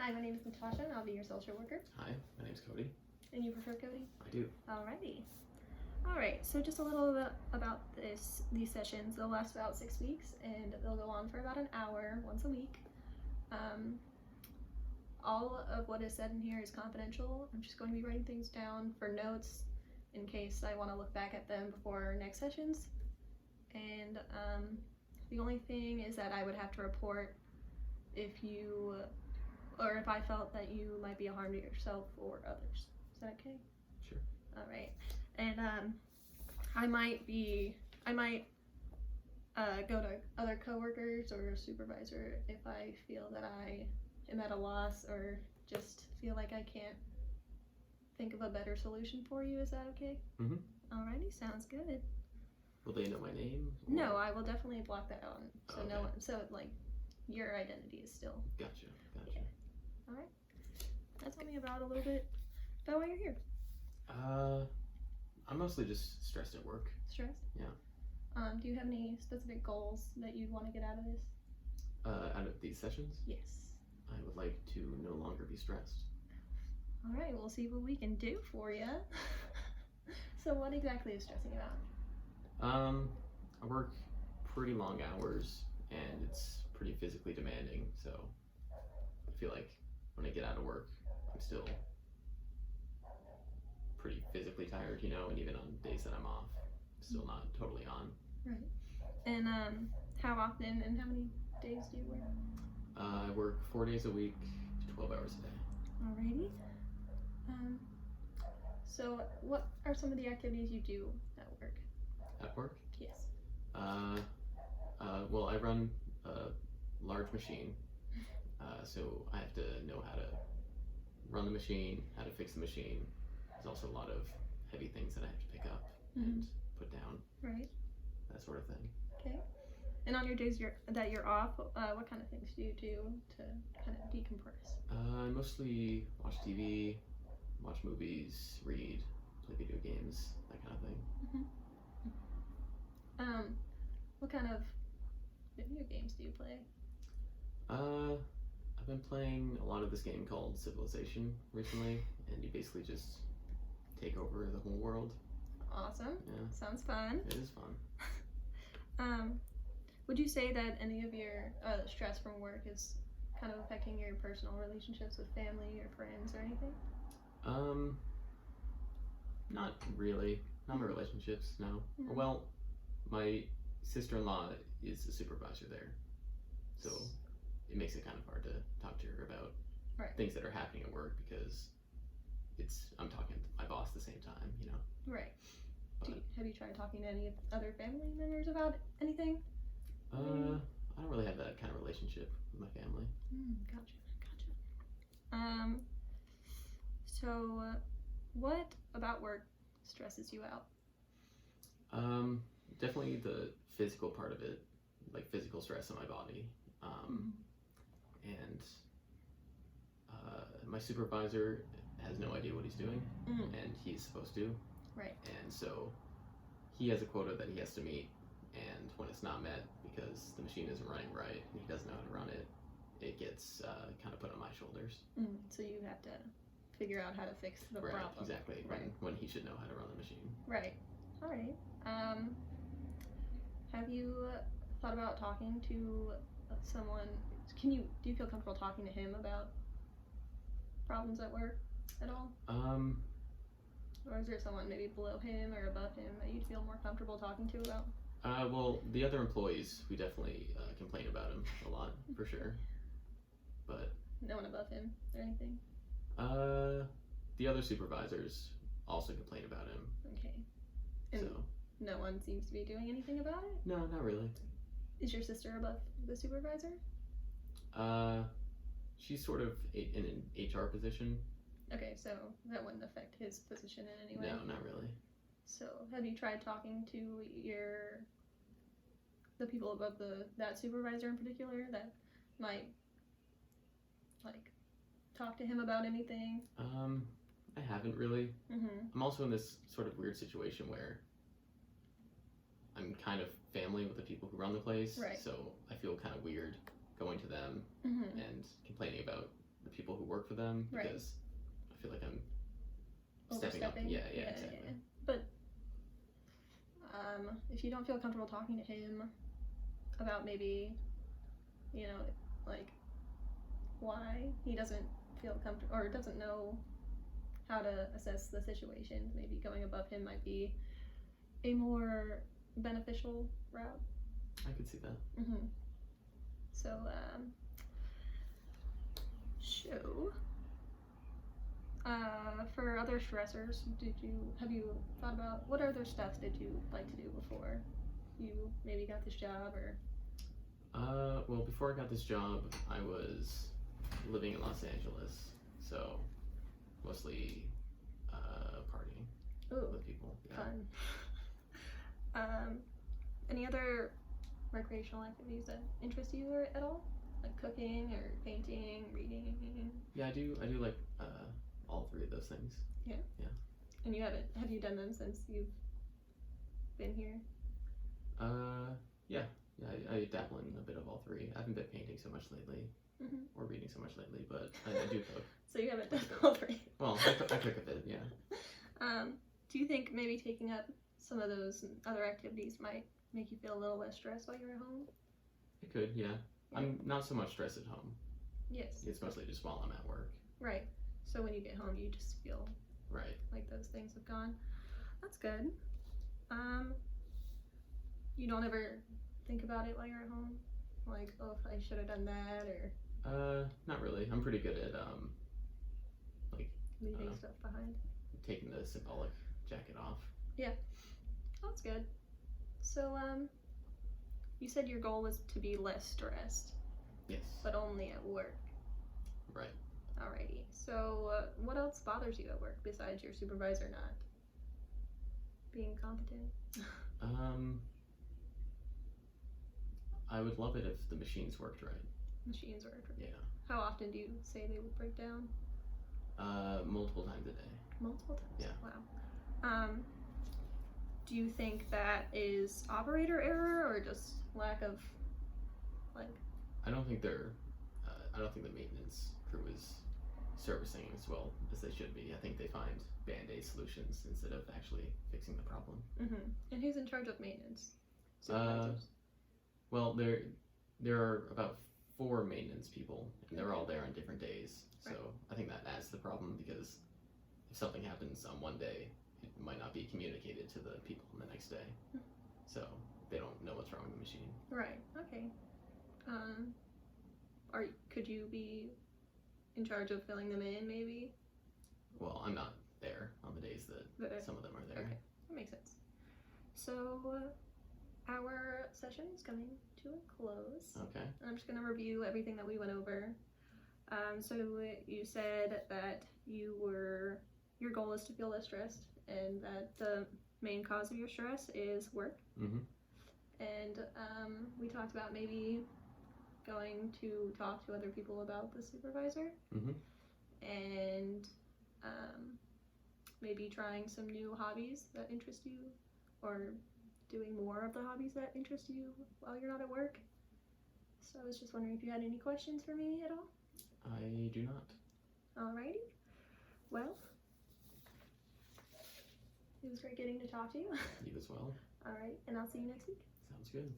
Hi, my name is Natasha, and I'll be your social worker. Hi, my name's Cody. And you prefer Cody? I do. Alrighty. Alright, so just a little bit about these sessions. They'll last about 6 weeks, and they'll go on for about an hour once a week. All of what is said in here is confidential. I'm just going to be writing things down for notes in case I want to look back at them before our next sessions. And the only thing is that I would have to report if you, or if I felt that you might be a harm to yourself or others. Is that okay? Sure. Alright. And I might go to other coworkers or supervisor if I feel that I am at a loss or just feel like I can't think of a better solution for you. Is that okay? Mm-hmm. Alrighty, sounds good. Will they know my name? Or... No, I will definitely block that out, so okay. no one, so like your identity is still. Gotcha. Yeah. Alright. Tell me about a little bit about why you're here. I'm mostly just stressed at work. Stressed? Yeah. Do you have any specific goals that you'd want to get out of this? Out of these sessions? Yes. I would like to no longer be stressed. Alright, we'll see what we can do for you. So what exactly is stressing you out? I work pretty long hours and it's pretty physically demanding, so I feel like when I get out of work, I'm still pretty physically tired, you know, and even on days that I'm off, I'm still not totally on. Right. And how often and how many days do you work? I work 4 days a week, 12 hours a day. Alrighty. So what are some of the activities you do at work? At work? Yes. Well, I run a large machine, so I have to know how to run the machine, how to fix the machine. There's also a lot of heavy things that I have to pick up and put down. Right. That sort of thing. Okay. And on your days that you're off, what kind of things do you do to kind of decompress? I mostly watch TV, watch movies, read, play video games, that kind of thing. What kind of video games do you play? I've been playing a lot of this game called Civilization recently, and you basically just take over the whole world. Awesome. Yeah. Sounds fun. It is fun. Would you say that any of your stress from work is kind of affecting your personal relationships with family or friends or anything? Not really. Not my relationships, no. No. Well, my sister-in-law is a supervisor there, so it makes it kind of hard to talk to her about things that are happening at work because I'm talking to my boss at the same time, you know. Right. Have you tried talking to any other family members about anything? I don't really have that kind of relationship with my family. Gotcha. So what about work stresses you out? Definitely the physical part of it, like physical stress on my body. And my supervisor has no idea what he's doing, and he's supposed to. Right. And so he has a quota that he has to meet, and when it's not met because the machine isn't running right and he doesn't know how to run it, it gets kind of put on my shoulders. So you have to figure out how to fix the problem. Exactly. Right. When he should know how to run the machine. Right. All right. Have you thought about talking to someone? Do you feel comfortable talking to him about problems at work at all? Or is there someone maybe below him or above him that you'd feel more comfortable talking to about? Well, the other employees, we definitely complain about him a lot, for sure. But no one above him or anything? The other supervisors also complain about him. Okay. And so no one seems to be doing anything about it? No, not really. Is your sister above the supervisor? She's sort of in an HR position. Okay, so that wouldn't affect his position in any way? No, not really. So have you tried talking to the people above that supervisor in particular that might like talk to him about anything? I haven't really. I'm also in this sort of weird situation where I'm kind of family with the people who run the place, right. So I feel kind of weird going to them and complaining about the people who work for them because I feel like I'm stepping up. Yeah, exactly. Yeah. But if you don't feel comfortable talking to him about maybe, you know, like why he doesn't feel comfortable or doesn't know how to assess the situation, maybe going above him might be a more beneficial route. I could see that. So, for other stressors, have you thought about what other stuff did you like to do before you maybe got this job or? Well, before I got this job, I was living in Los Angeles, so mostly partying with people. Yeah. Fun. Any other recreational activities that interest you at all? Like cooking or painting, reading? Yeah, I do like all three of those things. Yeah. Yeah. And have you done them since you've been here? Yeah, I dabble in a bit of all three. I haven't been painting so much lately, or reading so much lately, but I do cook. So you haven't done all three? Well, I cook a bit, yeah. Do you think maybe taking up some of those other activities might make you feel a little less stressed while you're at home? It could, yeah. I'm not so much stressed at home. Yes. It's mostly just while I'm at work. Right. So when you get home, you just feel like those things have gone. That's good. You don't ever think about it while you're at home? Like, oh, if I should have done that, or? Not really. I'm pretty good at, like... leaving stuff behind? Taking the symbolic jacket off. Yeah. That's good. So, you said your goal was to be less stressed. Yes. But only at work. Right. Alrighty. So, what else bothers you at work besides your supervisor not being competent? I would love it if the machines worked right. Machines worked right? Yeah. How often do you say they would break down? Multiple times a day. Multiple times? Yeah. Wow. Do you think that is operator error or just lack of, like... I don't think the maintenance crew is servicing as well as they should be. I think they find band-aid solutions instead of actually fixing the problem. And who's in charge of maintenance? Supervisors? Well, there are about 4 maintenance people, and they're all there on different days. So I think that adds to the problem because if something happens on one day, it might not be communicated to the people on the next day. So they don't know what's wrong with the machine. Right, okay. Could you be in charge of filling them in, maybe? Well, I'm not there on the days that some of them are there. Okay, that makes sense. So, our session is coming to a close. Okay. I'm just going to review everything that we went over. So you said that your goal is to feel less stressed, and that the main cause of your stress is work. And we talked about maybe going to talk to other people about the supervisor. And maybe trying some new hobbies that interest you, or doing more of the hobbies that interest you while you're not at work. So I was just wondering if you had any questions for me at all? I do not. Alrighty. Well, it was great getting to talk to you. You as well. Alright, and I'll see you next week. Sounds good.